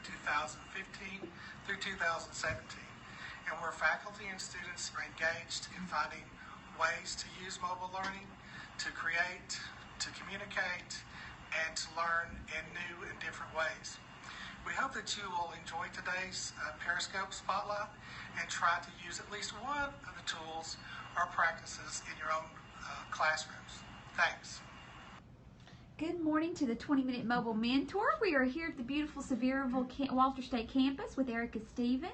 2015 through 2017, and where faculty and students are engaged in finding ways to use mobile learning to create, to communicate, and to learn in new and different ways. We hope that you will enjoy today's Periscope Spotlight and try to use at least one of the tools or practices in your own classrooms. Thanks. Good morning to the 20-Minute Mobile Mentor. We are here at the beautiful Sevierville Walter State campus with Erika Stevens.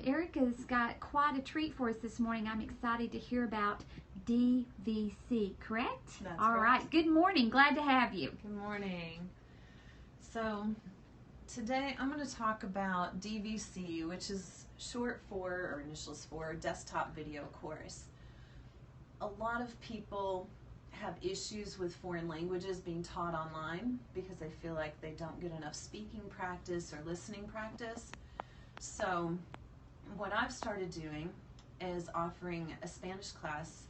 Erika's got quite a treat for us this morning. I'm excited to hear about DVC, correct? That's All right. Good morning. Glad to have you. Good morning. So today I'm going to talk about DVC, which is short for, or initials for, Desktop Video Course. A lot of people have issues with foreign languages being taught online because they feel like they don't get enough speaking practice or listening practice. So what I've started doing is offering a Spanish class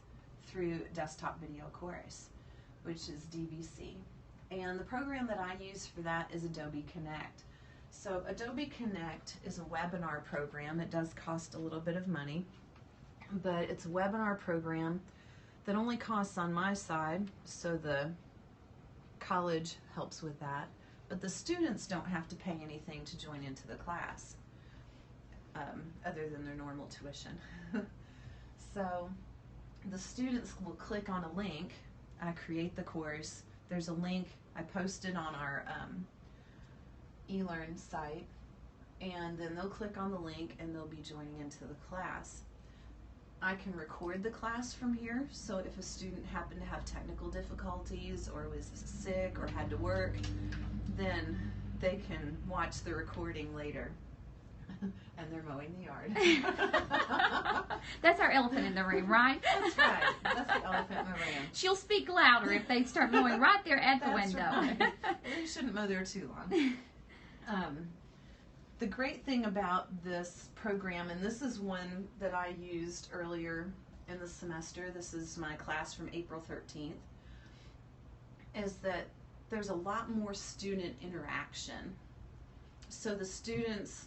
through Desktop Video Course, which is DVC. And the program that I use for that is Adobe Connect. So Adobe Connect is a webinar program. It does cost a little bit of money, but it's a webinar program that only costs on my side, so the college helps with that, but the students don't have to pay anything to join into the class, other than their normal tuition. So the students will click on a link. I create the course. There's a link I posted on our eLearn site, and then they'll click on the link and they'll be joining into the class. I can record the class from here, so if a student happened to have technical difficulties or was sick or had to work, then they can watch the recording later. And they're mowing the yard. That's our elephant in the room, right? That's right. That's the elephant in the room. She'll speak louder if they start mowing right there at the window. Right. They shouldn't mow there too long. The great thing about this program, and this is one that I used earlier in the semester, this is my class from April 13th, is that there's a lot more student interaction. So the students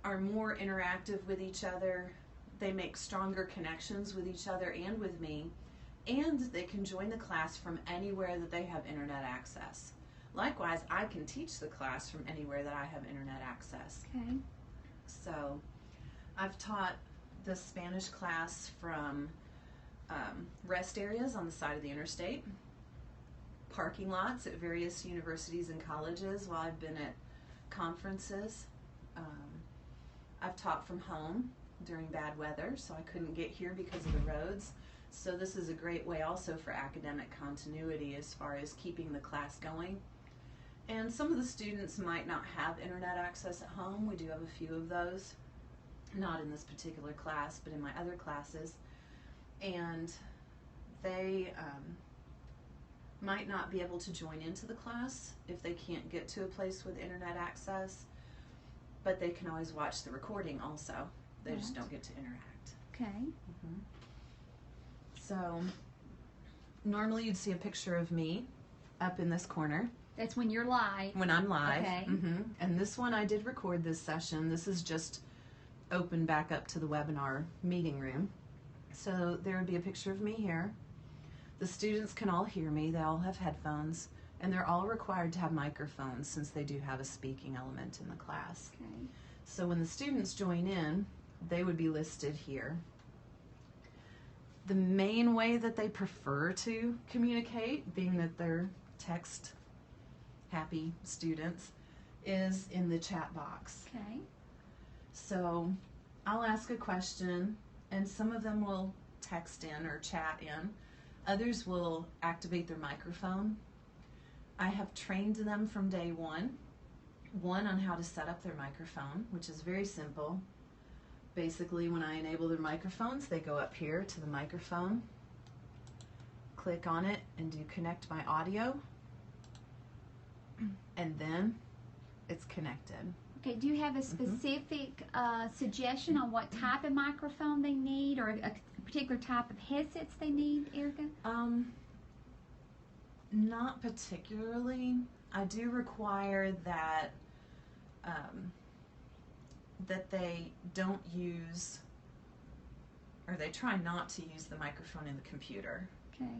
are more interactive with each other, they make stronger connections with each other and with me, and they can join the class from anywhere that they have internet access. Likewise, I can teach the class from anywhere that I have internet access. Okay. So I've taught the Spanish class from rest areas on the side of the interstate, parking lots at various universities and colleges while I've been at conferences. I've taught from home during bad weather, so I couldn't get here because of the roads. So this is a great way also for academic continuity as far as keeping the class going. And some of the students might not have internet access at home. We do have a few of those, not in this particular class, but in my other classes. And they might not be able to join into the class if they can't get to a place with internet access, but they can always watch the recording also. They just don't get to interact. Okay. So normally you'd see a picture of me up in this corner. That's when you're live. When I'm live. Okay. And this one I did record this session. This is just open back up to the webinar meeting room. So there would be a picture of me here. The students can all hear me. They all have headphones. And they're all required to have microphones since they do have a speaking element in the class. Okay. So when the students join in, they would be listed here. The main way that they prefer to communicate, being that they're text-happy students, is in the chat box. Okay. So I'll ask a question, and some of them will text in or chat in. Others will activate their microphone. I have trained them from day one on how to set up their microphone, which is very simple. Basically, when I enable their microphones, they go up here to the microphone, click on it, and do connect my audio, and then it's connected. Okay, do you have a specific suggestion on what type of microphone they need, or a particular type of headsets they need, Erika? Not particularly. I do require that that they don't use, or they try not to use the microphone in the computer. Okay.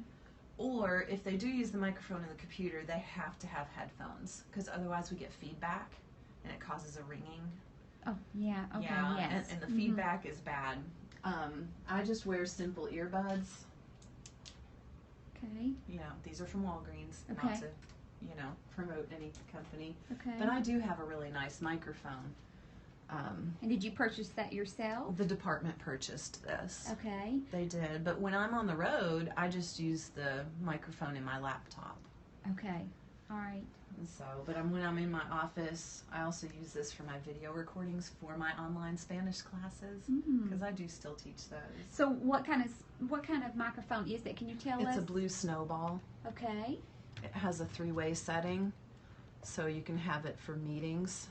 Or if they do use the microphone in the computer, they have to have headphones, because otherwise we get feedback and it causes a ringing. Oh, yeah. Okay, yeah, yes. and the feedback is bad. I just wear simple earbuds. Okay. You know, these are from Walgreens, Okay. not to, promote any company. Okay. But I do have a really nice microphone. And did you purchase that yourself? The department purchased this. Okay. They did. But when I'm on the road, I just use the microphone in my laptop. Okay. All right. And so, but when I'm in my office, I also use this for my video recordings for my online Spanish classes, because I do still teach those. So what kind of microphone is that? Can you tell us? It's a blue snowball. Okay. It has a 3-way setting, so you can have it for meetings.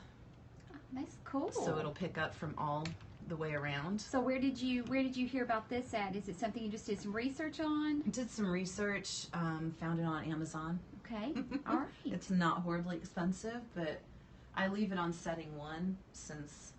Oh, that's cool. So it'll pick up from all the way around. So where did you hear about this at? Is it something you just did some research on? I did some research, found it on Amazon. Okay. All right. It's not horribly expensive, but I leave it on setting 1 since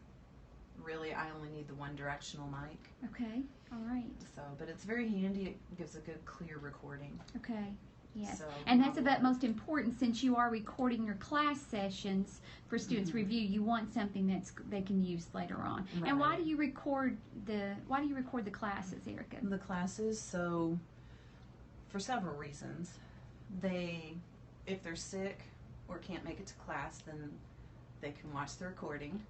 really I only need the one directional mic. Okay. All right. So, but it's very handy. It gives a good clear recording. Okay. Yes. So, and that's of utmost importance, since you are recording your class sessions for students' review. You want something they can use later on. Right. And why do you record the classes, Erika? The classes, so for several reasons. If they're sick or can't make it to class, then they can watch the recording.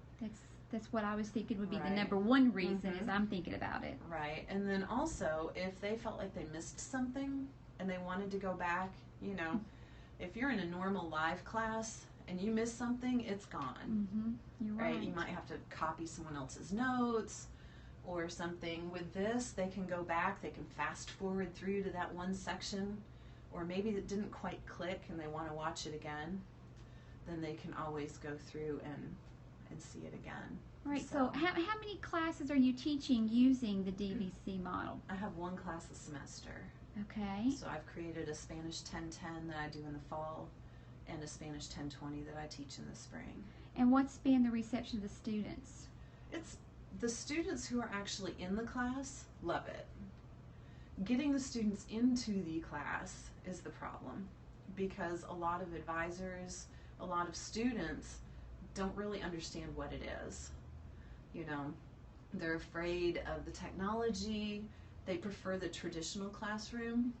That's what I was thinking would be the Right. number one reason as I'm thinking about it. Right. And then also, if they felt like they missed something and they wanted to go back, if you're in a normal live class and you miss something, it's gone. You're right. You might have to copy someone else's notes or something. With this, they can go back, they can fast forward through to that one section, or maybe it didn't quite click and they want to watch it again, then they can always go through and see it again. Right. So how many classes are you teaching using the DVC model? I have 1 class a semester. Okay. So I've created a Spanish 1010 that I do in the fall and a Spanish 1020 that I teach in the spring. And what's been the reception of the students? It's the students who are actually in the class love it. Getting the students into the class is the problem, because a lot of advisors, a lot of students don't really understand what it is. They're afraid of the technology. They prefer the traditional classroom.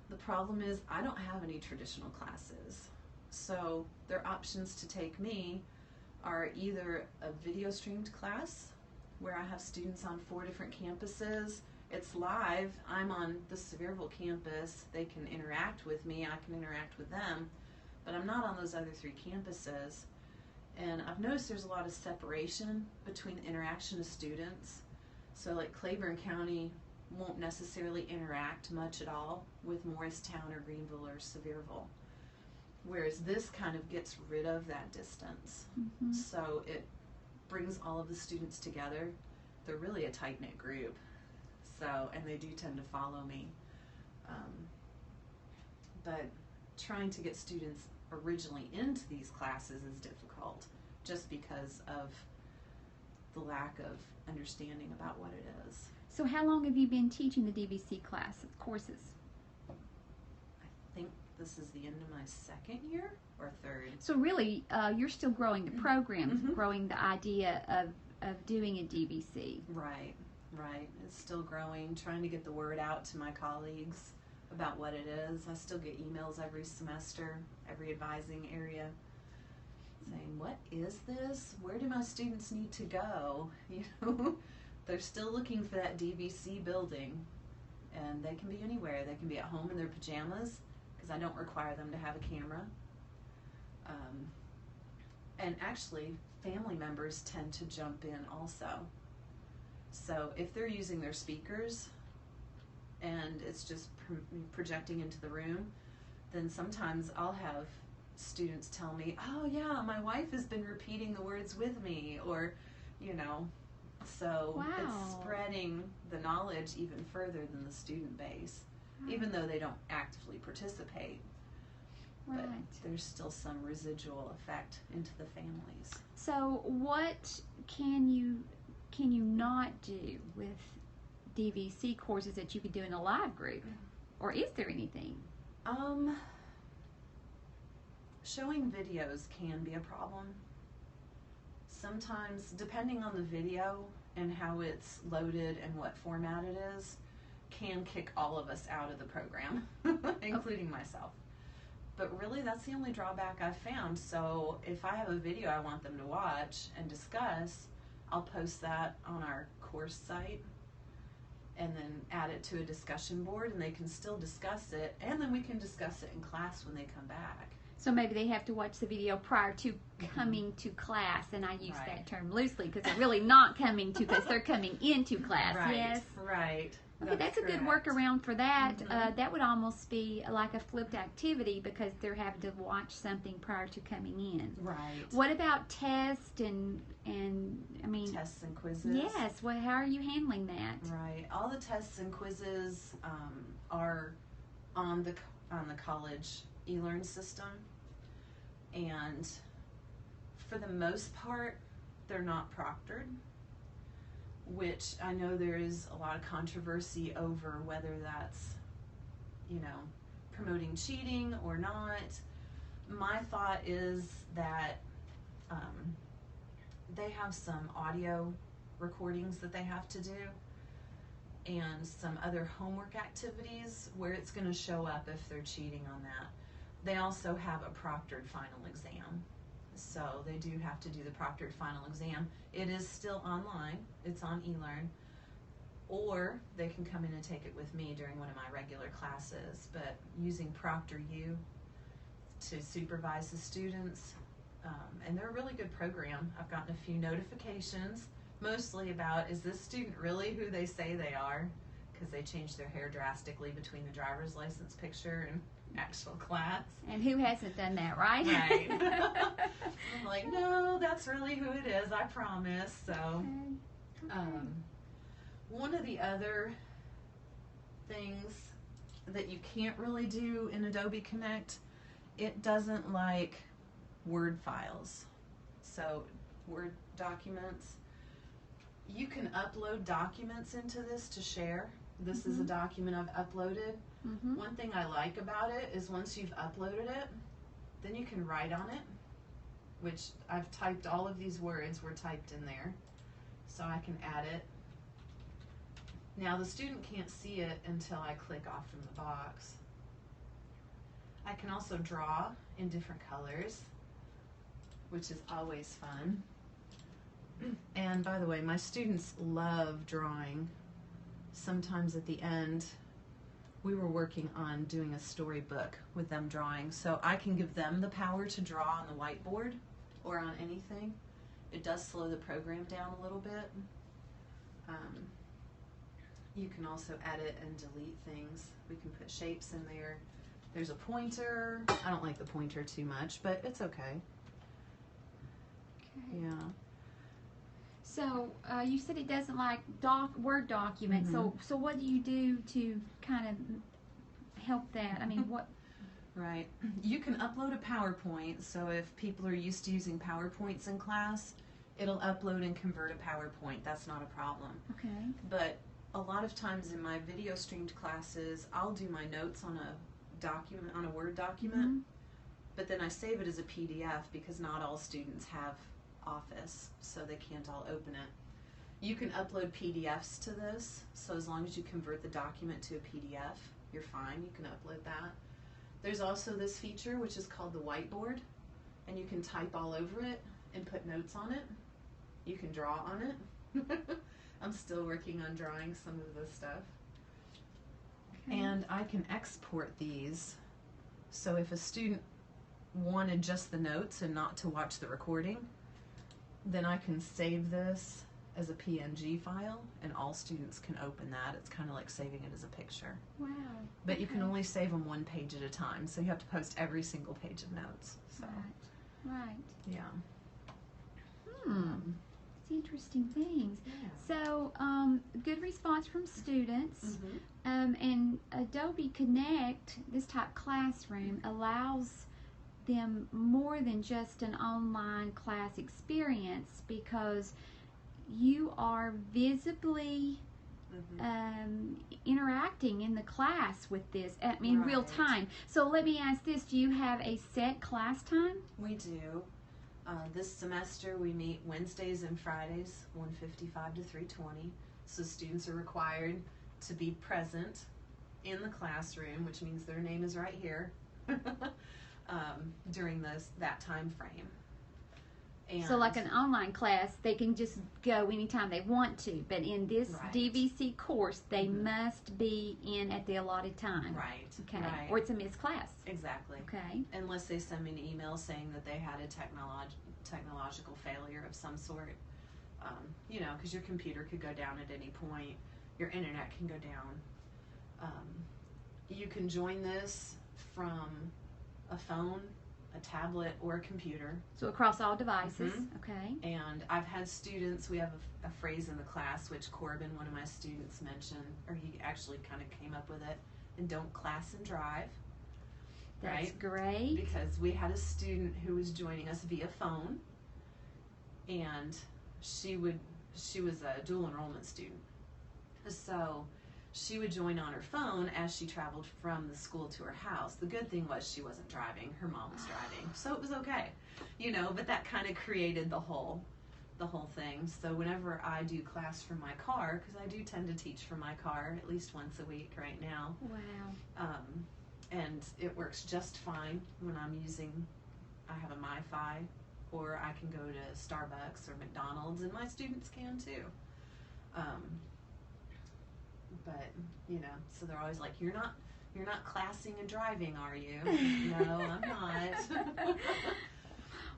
The problem is I don't have any traditional classes. So their options to take me are either a video streamed class where I have students on 4 different campuses. It's live. I'm on the Sevierville campus. They can interact with me. I can interact with them. But I'm not on those other 3 campuses. And I've noticed there's a lot of separation between the interaction of students. So like Claiborne County won't necessarily interact much at all with Morristown or Greenville or Sevierville. Whereas this kind of gets rid of that distance. So it brings all of the students together. They're really a tight-knit group. And they do tend to follow me. But trying to get students originally into these classes is difficult, just because of the lack of understanding about what it is. So how long have you been teaching the DVC courses? I think this is the end of my 2nd year or 3rd. So really, you're still growing the programs, growing the idea of doing a DVC. Right. It's still growing, trying to get the word out to my colleagues about what it is. I still get emails every semester, every advising area, saying, what is this? Where do my students need to go? They're still looking for that DVC building, and they can be anywhere. They can be at home in their pajamas, because I don't require them to have a camera. And actually, family members tend to jump in also. So if they're using their speakers and it's just projecting into the room, then sometimes I'll have students tell me, oh yeah, my wife has been repeating the words with me, or so Wow. It's spreading the knowledge even further than the student base, even though they don't actively participate. Right. But there's still some residual effect into the families. So what can you not do with DVC courses that you could do in a live group? Or is there anything? Showing videos can be a problem. Sometimes, depending on the video and how it's loaded and what format it is, can kick all of us out of the program, including myself. But really, that's the only drawback I've found. So if I have a video I want them to watch and discuss, I'll post that on our course site and then add it to a discussion board, and they can still discuss it, and then we can discuss it in class when they come back. So maybe they have to watch the video prior to coming to class, and I use that term loosely because they're really not coming to class, they're coming into class. Right, yes? Right. Okay, that's a good workaround for that. That would almost be like a flipped activity because they're having to watch something prior to coming in. Right. What about tests and I mean tests and quizzes? Yes. How are you handling that? Right. All the tests and quizzes are on the college e-learn system, and for the most part, they're not proctored, which I know there is a lot of controversy over whether that's, promoting cheating or not. My thought is that they have some audio recordings that they have to do and some other homework activities where it's going to show up if they're cheating on that. They also have a proctored final exam. So they do have to do the proctored final exam. It is still online. It's on eLearn. Or they can come in and take it with me during one of my regular classes. But using ProctorU to supervise the students, and they're a really good program. I've gotten a few notifications, mostly about, is this student really who they say they are? Because they changed their hair drastically between the driver's license picture and actual class. And who hasn't done that, right? Right. I'm like, no, that's really who it is, I promise. So, one of the other things that you can't really do in Adobe Connect, it doesn't like Word files. So, Word documents. You can upload documents into this to share. This is a document I've uploaded. One thing I like about it is once you've uploaded it, then you can write on it, which I've typed, all of these words were typed in there, so I can add it. Now the student can't see it until I click off from the box. I can also draw in different colors, which is always fun. And by the way, my students love drawing. Sometimes at the end, we were working on doing a storybook with them drawing, so I can give them the power to draw on the whiteboard or on anything. It does slow the program down a little bit. You can also edit and delete things. We can put shapes in there. There's a pointer. I don't like the pointer too much, but it's okay. Okay. Yeah. So you said it doesn't like Word documents. So what do you do to kind of help that? I mean, what? Right. You can upload a PowerPoint. So if people are used to using PowerPoints in class, it'll upload and convert a PowerPoint. That's not a problem. Okay. But a lot of times in my video streamed classes, I'll do my notes on a document, on a Word document, but then I save it as a PDF because not all students have Office, so they can't all open it. You can upload PDFs to this, so as long as you convert the document to a PDF, you're fine. You can upload that. There's also this feature which is called the whiteboard, and you can type all over it and put notes on it. You can draw on it. I'm still working on drawing some of this stuff. Okay. And I can export these, so if a student wanted just the notes and not to watch the recording, then I can save this as a PNG file, and all students can open that. It's kind of like saving it as a picture. Wow. But you can only save them one page at a time, so you have to post every single page of notes. So. Right. Yeah. It's interesting things. Yeah. So, good response from students. And Adobe Connect, this type classroom, allows them more than just an online class experience, because you are visibly interacting in the class with this in real time. So let me ask this, do you have a set class time? We do. This semester we meet Wednesdays and Fridays, 1:55 to 3:20. So students are required to be present in the classroom, which means their name is right here, during that time frame. And so like an online class, they can just go anytime they want to, but in this DVC course, they must be in at the allotted time. Right. Okay. Right. Or it's a missed class. Exactly. Okay. Unless they send me an email saying that they had a technological failure of some sort. You know, because your computer could go down at any point. Your internet can go down. You can join this from a phone, a tablet, or a computer. So across all devices. Okay. And I've had students, we have a phrase in the class which Corbin, one of my students, mentioned, or he actually kind of came up with it, and don't class and drive. That's great. Because we had a student who was joining us via phone, and she was a dual enrollment student. So she would join on her phone as she traveled from the school to her house. The good thing was she wasn't driving, her mom was driving, so it was okay, you know, but that kind of created the whole thing. So whenever I do class from my car, because I do tend to teach from my car at least once a week right now. Wow. And it works just fine when I have a MiFi, or I can go to Starbucks or McDonald's, and my students can too. But, you know, so they're always like, you're not classing and driving, are you? No, I'm not.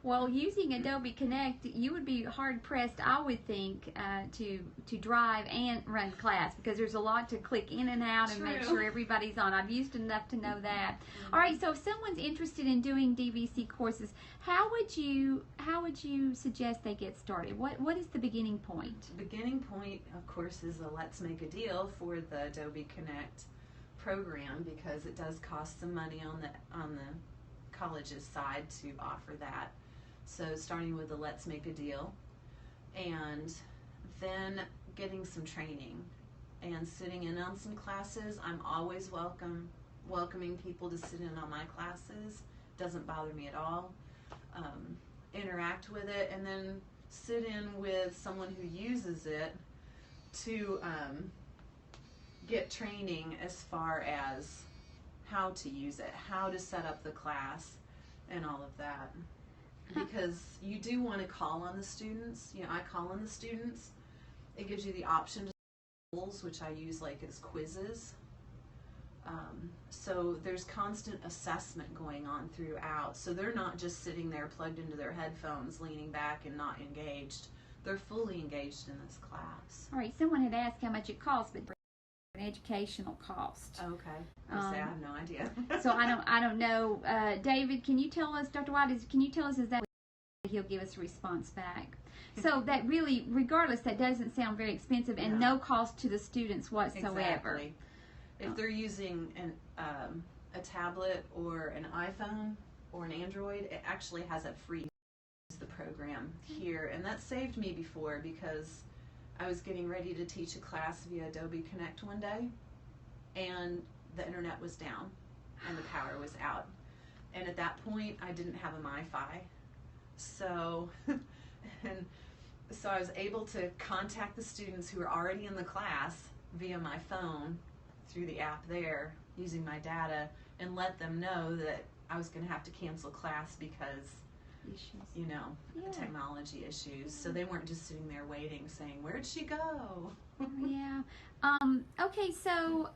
Well, using Adobe Connect, you would be hard pressed, I would think, to drive and run class, because there's a lot to click in and out and make sure everybody's on. I've used enough to know that. All right, so if someone's interested in doing DVC courses, how would you suggest they get started? What is the beginning point? The beginning point, of course, is a Let's Make a Deal for the Adobe Connect program, because it does cost some money on the college's side to offer that. So starting with the Let's Make a Deal, and then getting some training and sitting in on some classes. I'm always welcoming people to sit in on my classes. Doesn't bother me at all. Interact with it, and then sit in with someone who uses it to get training as far as how to use it, how to set up the class, and all of that. Because you do want to call on the students. You know, I call on the students. It gives you the option to goals, which I use like as quizzes. So there's constant assessment going on throughout. So they're not just sitting there plugged into their headphones, leaning back and not engaged. They're fully engaged in this class. All right, someone had asked how much it costs, but an educational cost. Okay. I have no idea. So I don't know. David, can you tell us, Dr. White, can you tell us exactly? He'll give us a response back. So that really, regardless, that doesn't sound very expensive, and no cost to the students whatsoever. Exactly. If they're using a tablet or an iPhone or an Android, it actually has a free use the program here, and that saved me before, because I was getting ready to teach a class via Adobe Connect one day, and the internet was down and the power was out, and at that point I didn't have a MiFi, so I was able to contact the students who were already in the class via my phone through the app there, using my data, and let them know that I was going to have to cancel class because you know, technology issues. So they weren't just sitting there waiting, saying, "Where'd she go?" Yeah. Okay, so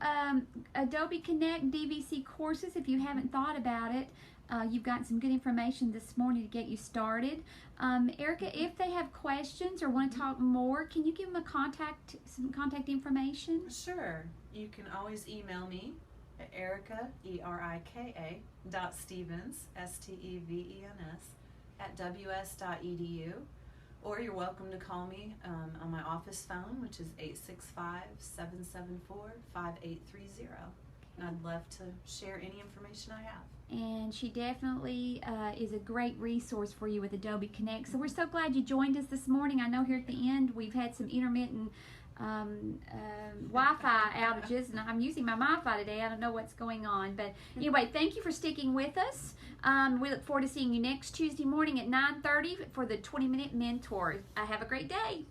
Adobe Connect DVC courses, if you haven't thought about it, you've gotten some good information this morning to get you started. Erika, if they have questions or want to talk more, can you give them some contact information? Sure. You can always email me at Erika, ERIKA, .Stevens, STEVENS, at ws.edu, or you're welcome to call me on my office phone, which is 865-774-5830, and I'd love to share any information I have. and she definitely is a great resource for you with Adobe Connect. So we're so glad you joined us this morning. I know here at the end we've had some intermittent Wi-Fi outages, and I'm using my Wi-Fi today. I don't know what's going on, but anyway, thank you for sticking with us. We look forward to seeing you next Tuesday morning at 9:30 for the 20-minute mentor. Have a great day.